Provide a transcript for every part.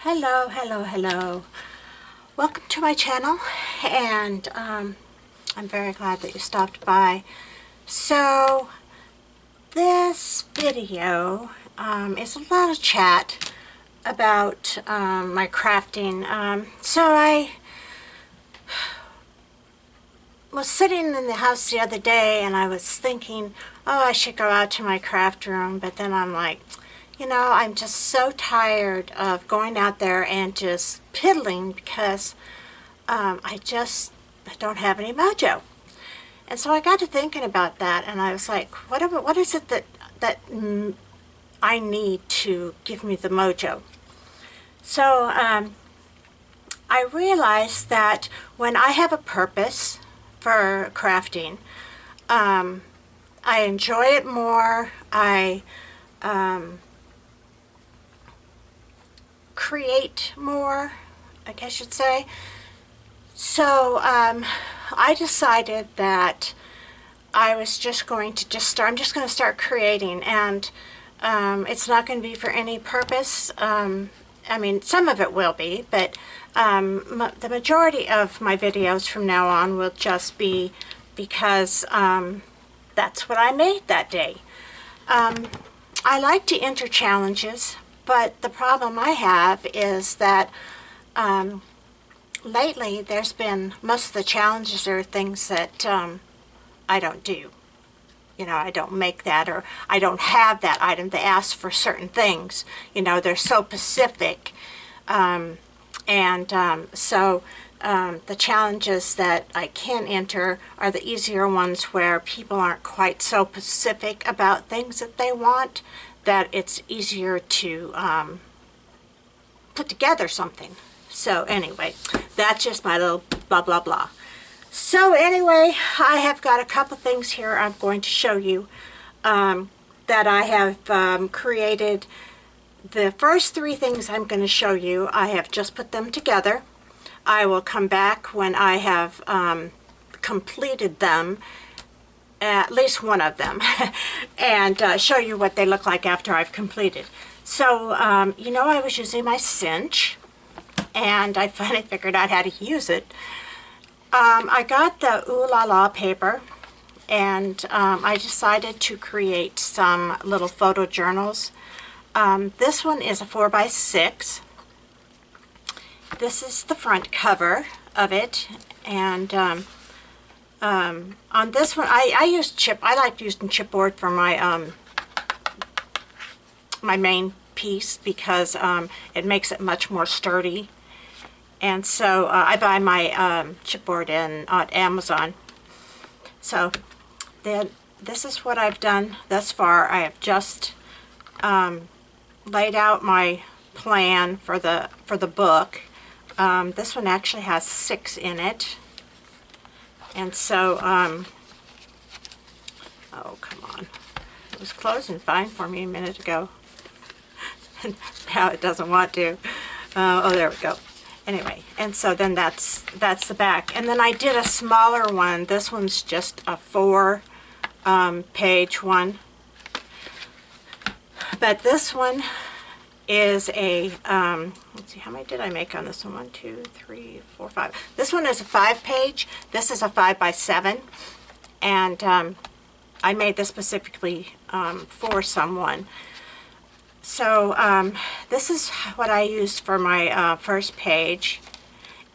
Hello, hello, hello. Welcome to my channel, and I'm very glad that you stopped by. So, this video is a little chat about my crafting. So I was sitting in the house the other day and I was thinking, oh, I should go out to my craft room, but then I'm like, you know, I'm just so tired of going out there and just piddling because I don't have any mojo. And so I got to thinking about that, and I was like, what is it that I need to give me the mojo? So I realized that when I have a purpose for crafting, I enjoy it more. I create more, I guess you'd say. So I decided that I was just going to I'm just going to start creating, and it's not going to be for any purpose. I mean, some of it will be, but the majority of my videos from now on will just be because that's what I made that day. I like to enter challenges, but the problem I have is that lately there's been, most of the challenges are things that I don't do. You know, I don't make that, or I don't have that item. They ask for certain things. You know, they're so specific. So the challenges that I can enter are the easier ones where people aren't quite so specific about things that they want, that it's easier to put together something. So anyway, that's just my little blah blah blah. So anyway, I have got a couple things here I'm going to show you that I have created. The first three things I'm going to show you, I have just put them together. I will come back when I have completed them, at least one of them, and show you what they look like after I've completed. So, you know, I was using my cinch, and I finally figured out how to use it. I got the Ooh La La paper, and I decided to create some little photo journals. This one is a 4x6. This is the front cover of it, and on this one I used I like using chipboard for my my main piece because it makes it much more sturdy. And so I buy my chipboard on Amazon. So then this is what I've done thus far. I have just laid out my plan for the book. This one actually has 6 in it. And so, oh, come on. It was closing fine for me a minute ago. Now it doesn't want to. Oh, there we go. Anyway, and so then that's the back. And then I did a smaller one. This one's just a 4 page one. But this one is a, let's see, how many did I make on this one? 1, 2, 3, 4, 5. This one is a 5 page. This is a 5x7. And I made this specifically for someone. So this is what I used for my first page.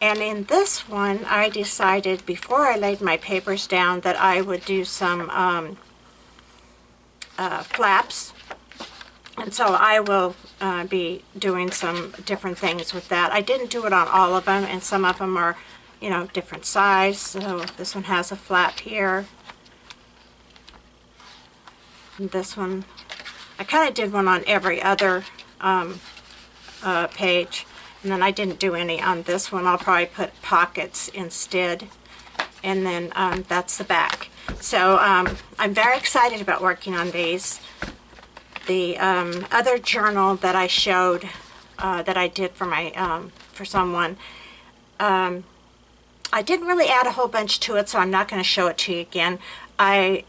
And in this one, I decided before I laid my papers down that I would do some flaps. And so I will be doing some different things with that. I didn't do it on all of them, and some of them are, you know, different size. So this one has a flap here. And this one, I kind of did one on every other page. And then I didn't do any on this one. I'll probably put pockets instead. And then that's the back. So I'm very excited about working on these. The other journal that I showed that I did for my for someone, I didn't really add a whole bunch to it, so I'm not going to show it to you again. I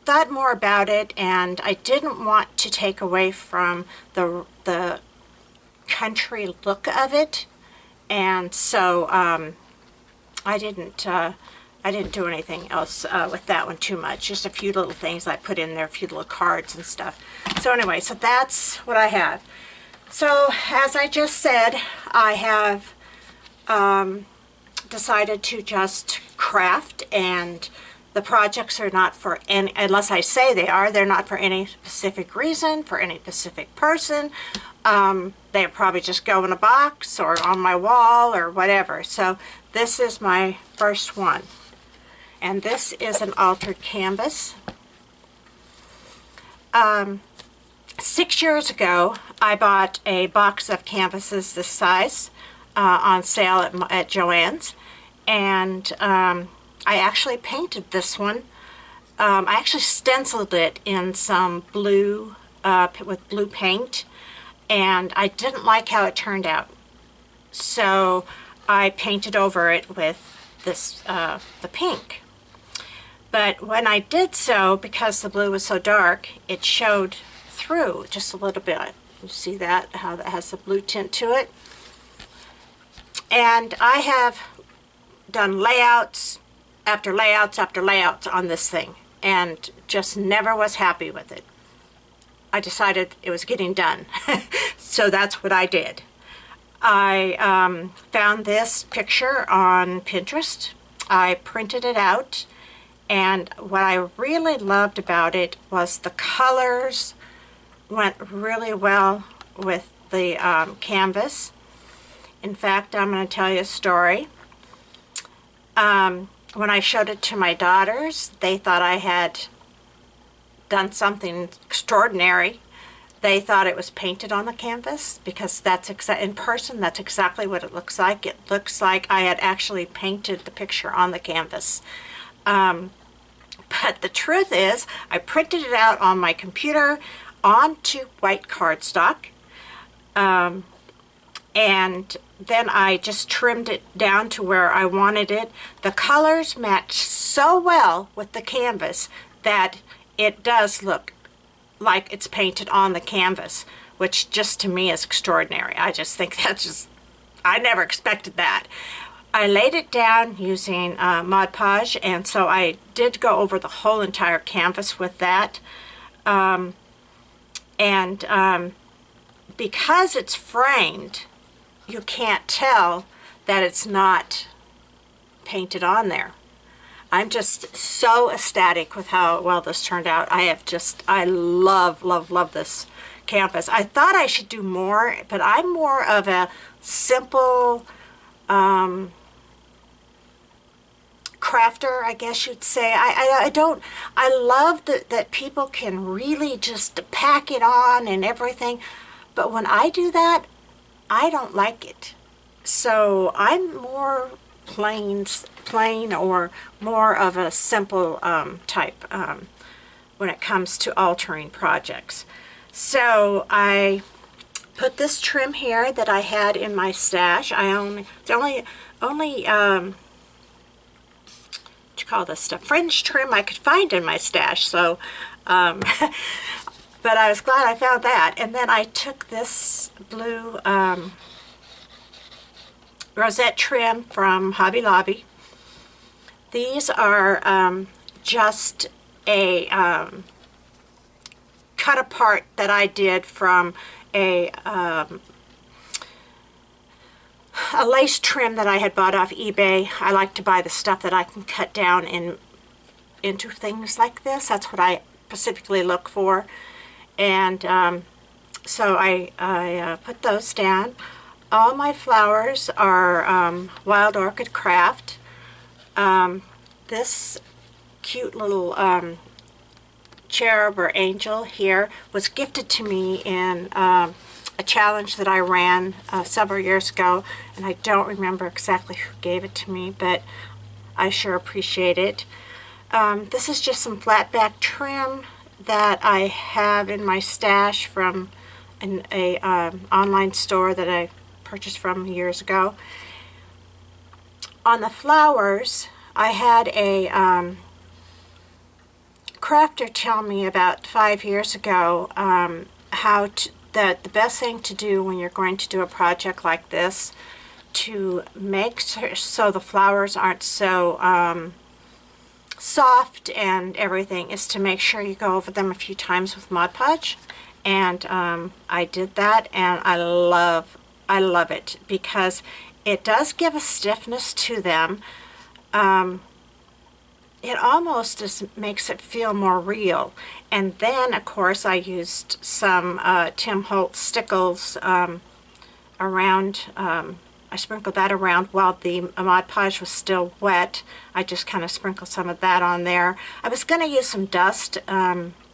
thought more about it, and I didn't want to take away from the country look of it, and so I didn't do anything else with that one too much. Just a few little things I put in there, a few little cards and stuff. So anyway, so that's what I have. So as I just said, I have decided to just craft, and the projects are not for any, unless I say they are, they're not for any specific reason, for any specific person. They probably just go in a box or on my wall or whatever. So this is my first one. And this is an altered canvas. 6 years ago, I bought a box of canvases this size on sale at Joann's. And I actually painted this one. I actually stenciled it in some blue, with blue paint, and I didn't like how it turned out. So I painted over it with this, the pink. But when I did so, because the blue was so dark, it showed through just a little bit. You see that, how that has the blue tint to it? And I have done layouts after layouts after layouts on this thing, and just never was happy with it. I decided it was getting done. So that's what I did. I found this picture on Pinterest. I printed it out, and what I really loved about it was the colors went really well with the canvas. In fact, I'm going to tell you a story. When I showed it to my daughters, they thought I had done something extraordinary. They thought it was painted on the canvas, because that's in person, that's exactly what it looks like. It looks like I had actually painted the picture on the canvas. But the truth is, I printed it out on my computer onto white cardstock. And then I just trimmed it down to where I wanted it. The colors match so well with the canvas that it does look like it's painted on the canvas, which just to me is extraordinary. I just think that's just, I never expected that. I laid it down using Mod Podge, and so I did go over the whole entire canvas with that. Because it's framed, you can't tell that it's not painted on there. I'm just so ecstatic with how well this turned out. I love, love, love this canvas. I thought I should do more, but I'm more of a simple crafter, I guess you'd say. I love that people can really just pack it on and everything, but when I do that, I don't like it. So I'm more plain or more of a simple type when it comes to altering projects. So I put this trim here that I had in my stash. It's only what you call this stuff, fringe trim I could find in my stash. So but I was glad I found that. And then I took this blue rosette trim from Hobby Lobby. These are just a cut apart that I did from a lace trim that I had bought off eBay. I like to buy the stuff that I can cut down into things like this. That's what I specifically look for. And so I put those down. All my flowers are Wild Orchid Craft. This cute little cherub or angel here was gifted to me in a challenge that I ran several years ago, and I don't remember exactly who gave it to me, but I sure appreciate it. This is just some flat back trim that I have in my stash from a online store that I purchased from years ago. On the flowers, I had a crafter tell me about 5 years ago how that the best thing to do when you're going to do a project like this, to make sure so the flowers aren't so soft and everything, is to make sure you go over them a few times with Mod Podge. And I did that, and I love it because it does give a stiffness to them. It almost just makes it feel more real. And then, of course, I used some Tim Holtz Stickles around. I sprinkled that around while the Mod Podge was still wet. I just kind of sprinkled some of that on there. I was going to use some dust,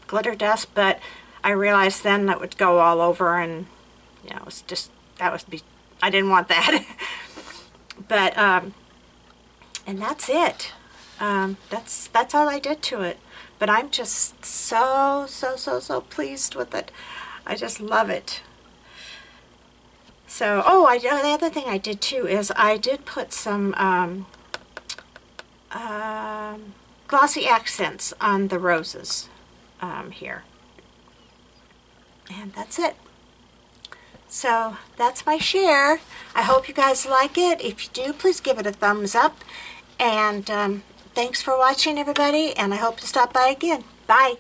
glitter dust, but I realized then that would go all over, and you know, it was just, I didn't want that. But and that's it. That's all I did to it. But I'm just so pleased with it. I just love it. So, the other thing I did too is I did put some glossy accents on the roses here. And that's it. So that's my share. I hope you guys like it. If you do, please give it a thumbs up. And thanks for watching, everybody, and I hope to stop by again. Bye.